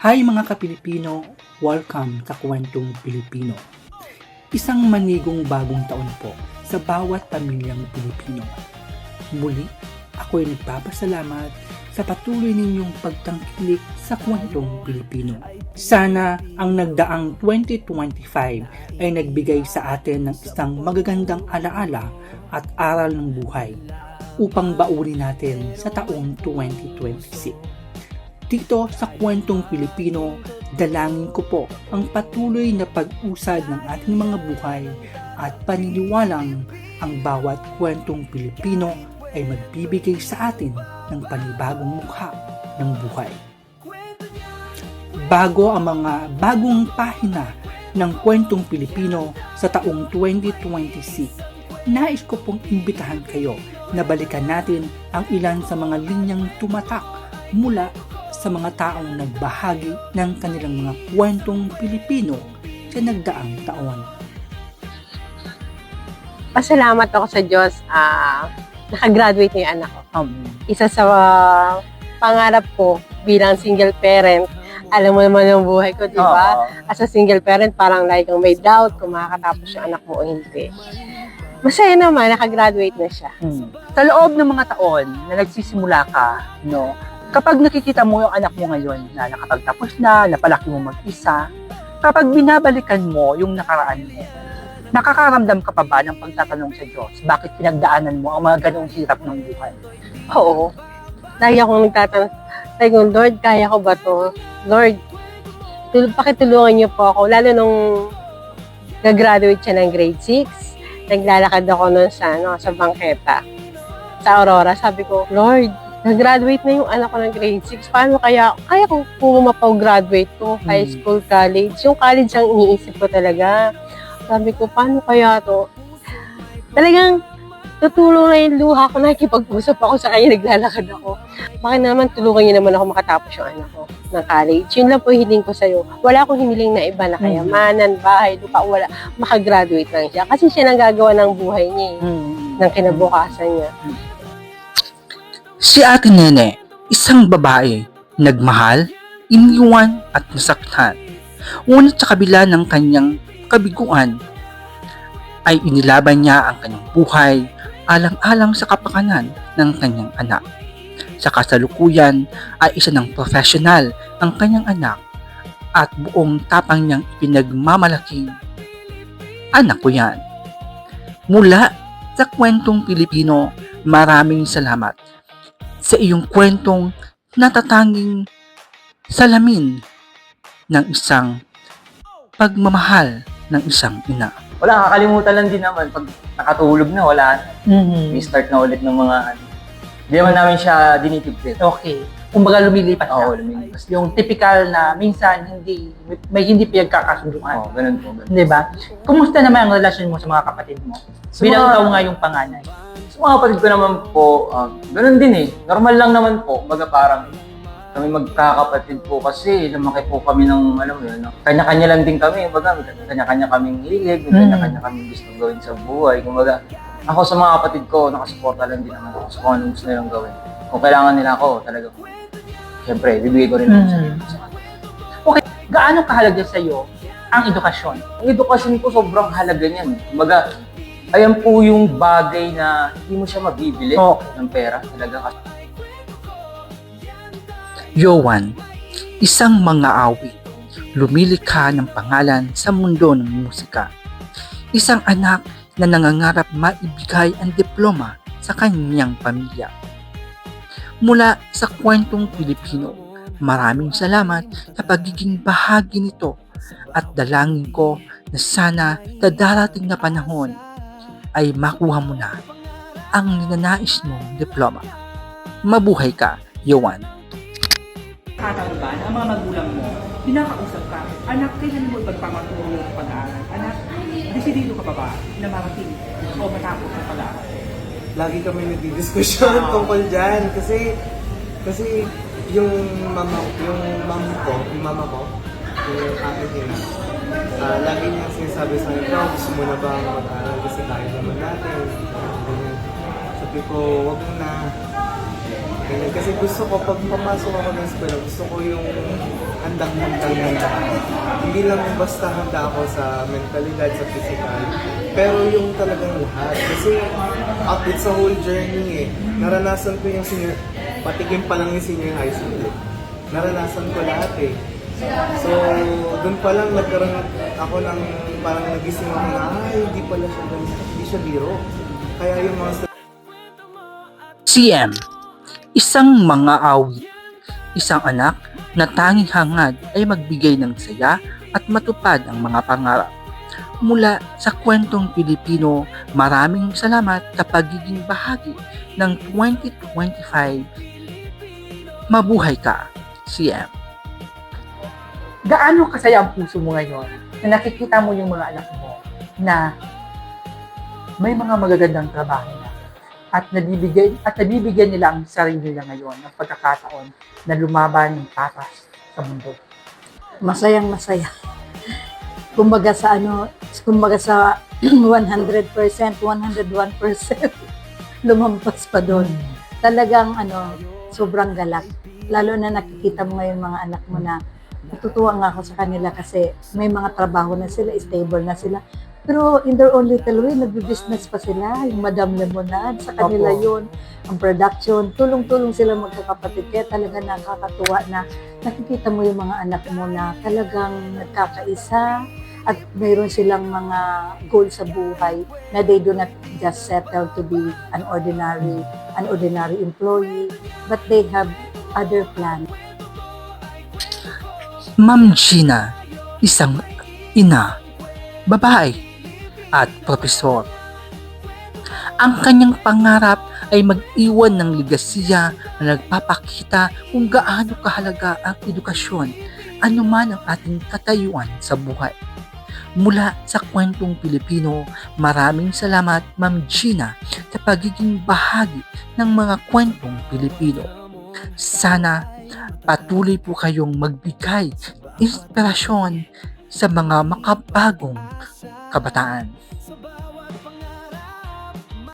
Hi mga ka-Pilipino! Welcome sa Kwentong Pilipino. Isang manigong bagong taon po sa bawat pamilyang Pilipino. Muli, ako'y nagpapasalamat sa patuloy ninyong pagtangkilik sa Kwentong Pilipino. Sana ang nagdaang 2025 ay nagbigay sa atin ng isang magagandang alaala at aral ng buhay upang bauri natin sa taong 2026. Dito sa Kwentong Pilipino, dalangin ko po ang patuloy na pag-usad ng ating mga buhay at paniniwalang ang bawat kwentong Pilipino ay magbibigay sa atin ng panibagong mukha ng buhay. Bago ang mga bagong pahina ng Kwentong Pilipino sa taong 2026, nais ko pong imbitahan kayo na balikan natin ang ilan sa mga linyang tumatak mula sa mga taong nagbahagi ng kanilang mga kwentong Pilipino sa nagdaang taon. Pasalamat ako sa Diyos, nakagraduate na yung anak ko. Isa sa pangarap ko bilang single parent, alam mo naman yung buhay ko, di ba? As a single parent, parang like kang may doubt kung makakatapos yung anak mo o hindi. Masaya naman, nakagraduate na siya. Sa loob ng mga taon na nagsisimula ka, no, kapag nakikita mo yung anak mo ngayon na nakapagtapos na, napalaki mo mag-isa, kapag binabalikan mo yung nakaraan mo, nakakaramdam ka pa ba ng pagtatanong sa Diyos, bakit pinagdaanan mo ang mga ganong hirap ng buhay? Oo. Lagi akong nagtatanong, sabi ko, Lord, kaya ko ba to? Lord, pakitulungan niyo po ako. Lalo nung nag-graduate siya ng grade 6, naglalakad ako nun sa bangketa, sa Aurora. Sabi ko, Lord, nag-graduate na yung anak ko ng grade 6. Paano kaya ko pumapaw-graduate ko, high school, college. Yung college ang iniisip ko talaga. Sabi ko, paano kaya to? Talagang tutulong na yung luha ko, nakikipag-usap ako sa kanya, naglalakad ako. Bakit naman tulungan niyo naman ako makatapos yung anak ko ng college? Yun lang po hiling ko sa'yo. Wala akong hiniling na iba na kayamanan, bahay, lupa, wala. Makagraduate lang siya. Kasi siya nang gagawa ng buhay niya, ng kinabukasan niya. Si Ate Nene, isang babae, nagmahal, iniwan at nasaktan. Ngunit sa kabila ng kanyang kabiguan, ay inilaban niya ang kanyang buhay alang-alang sa kapakanan ng kanyang anak. Sa kasalukuyan ay isa ng profesional ang kanyang anak at buong tapang niyang ipinagmamalaking anak ko yan. Mula sa Kwentong Pilipino, maraming salamat sa iyong kwentong natatanging salamin ng isang pagmamahal ng isang ina. Wala, kakalimutan lang din naman. Pag nakatulog na, wala na. May start na ulit ng mga Hindi naman namin siya dinitipid. Okay. Kumbaga lumilipat ka. Oo, lumilipas. Yung typical na minsan may hindi pinagkakasunduan. Oo, ganun po. Ganun. Di ba? Kumusta naman ang relasyon mo sa mga kapatid mo? Bilang ikaw nga yung panganay. Sa mga kapatid ko naman po, ganun din eh. Normal lang naman po. Baga parang kami magkakapatid po kasi lumaki po kami ng, alam mo yun, no? Kanya-kanya lang din kami. Baga, kanya-kanya kaming hilig, kanya-kanya kaming gusto gawin sa buhay. Kumbaga, ako sa mga kapatid ko, nakasuporta lang din naman ako sa kung anong gusto nilang gawin. Kung kailangan nila ako, talaga po. Siyempre, bibigay ko rin ako sa kanila. Okay, gaano kahalaga sa iyo ang edukasyon? Ang edukasyon po sobrang halaga niyan. Kumbaga, ayan po yung bagay na hindi mo siya mabibili ng pera. Talaga kasi. Yowan, isang mang-aawit, lumilikha ng pangalan sa mundo ng musika. Isang anak na nangangarap maibigay ang diploma sa kanyang pamilya. Mula sa Kwentong Pilipino, maraming salamat sa pagiging bahagi nito at dalangin ko na sana sa darating na panahon ay makuha mo na ang ninanais mong diploma. Mabuhay ka, Yowan! Katang ba na ang mga magulang mo, pinakausap ka, anak, kailan mo ipagpapatuloy ang pag-aaral? Anak, desidido ka pa ba na marating o matapos ang pag-aaral? Lagi kami nagdidiskusyon tungkol dyan kasi yung mama ko, yung ate nila, lagi niya sinasabi sa akin, gusto mo na ba mag-aaral kasi kaya naman natin. Ganyan. Sabi ko, wag mo na. Ganyan. Kasi gusto ko, pag papasok ako ng eskwela, gusto ko yung handang-handang handa ako. Hindi lang basta handa ako sa mentalidad, sa physical, pero yung talagang lahat. Kasi it's a whole journey eh. Naranasan ko yung senior, patikim pa lang yung senior high school eh. Naranasan ko lahat eh. So, doon pa lang nagkaroon ako ng parang nagising ako na, hindi pala siya ganyan, hindi siya biro. Kaya yung mga CM, isang mga awit, isang anak na tanging hangad ay magbigay ng saya at matupad ang mga pangarap. Mula sa Kwentong Pilipino, maraming salamat sa pagiging bahagi ng 2025. Mabuhay ka, CM. Gaano kasaya ang puso mo ngayon na nakikita mo yung mga anak mo na may mga magagandang trabaho na at nabibigyan nila ang sarili nila ngayon ng pagkakataon na lumaban ng patas sa mundo. Masayang masaya. Kumbaga sa 100%, 101%, lumampas pa doon. Talagang sobrang galak. Lalo na nakikita mo ngayon mga anak mo na natutuwa nga ako sa kanila kasi may mga trabaho na sila, stable na sila. Pero in their own little way, nagbi-business pa sila. Yung Madam Lemonade, sa kanila yun. Ang production, tulong-tulong sila magkakapatid. Kaya talaga nakakatuwa na nakikita mo yung mga anak mo na talagang nagkakaisa at mayroon silang mga goals sa buhay na they do not just settle to be an ordinary employee, but they have other plans. Ma'am Gina, isang ina, babae, at profesor. Ang kanyang pangarap ay mag-iwan ng legasiya na nagpapakita kung gaano kahalaga ang edukasyon, anuman ang ating katayuan sa buhay. Mula sa Kwentong Pilipino, maraming salamat Ma'am Gina sa pagiging bahagi ng mga kwentong Pilipino. Sana patuloy po kayong magbigay inspirasyon sa mga makabagong kabataan.